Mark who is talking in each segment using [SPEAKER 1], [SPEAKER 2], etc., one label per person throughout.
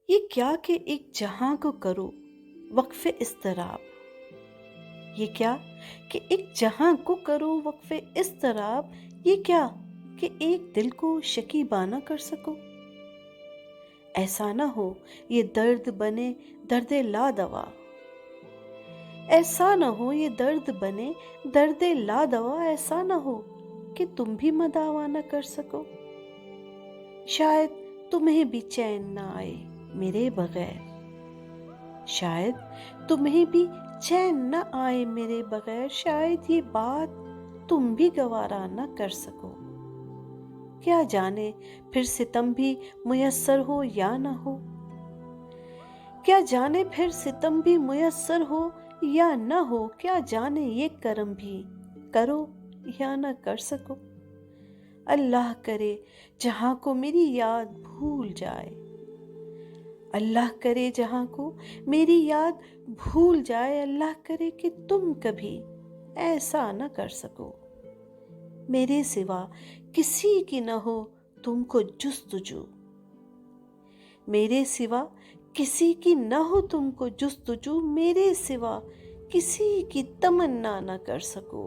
[SPEAKER 1] یہ کیا کہ ایک جہاں کو کرو وقف اضطراب، یہ کیا کہ ایک جہاں کو کرو وقف اضطراب، یہ کیا کہ ایک دل کو شکیبانہ کر سکو۔ ایسا نہ ہو یہ درد بنے درد لا دوا، ایسا نہ ہو یہ درد بنے درد لا دوا، ایسا نہ ہو کہ تم بھی مداوا نہ کر سکو۔ شاید تمہیں بھی چین نہ آئے میرے بغیر، شاید تمہیں بھی چین نہ آئے میرے بغیر، شاید یہ بات تم بھی گوارا نہ کر سکو۔ کیا جانے پھر ستم بھی میسر ہو یا نہ ہو، کیا جانے پھر ستم بھی میسر ہو یا نہ ہو، کیا جانے یہ کرم بھی کرو یا نہ کر سکو۔ اللہ کرے جہاں کو میری یاد بھول جائے، اللہ کرے جہاں کو میری یاد بھول جائے، اللہ کرے کہ تم کبھی ایسا نہ کر سکو۔ میرے سوا کسی کی نہ ہو تم کو جستجو، میرے سوا کسی کی نہ ہو تم کو جستجو، میرے سوا کسی کی تمنا نہ کر سکو۔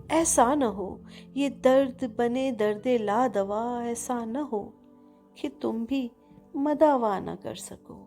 [SPEAKER 1] ایسا نہ ہو یہ درد بنے درد لا دوا، ایسا نہ ہو کہ تم بھی مداوا نہ کر سکو۔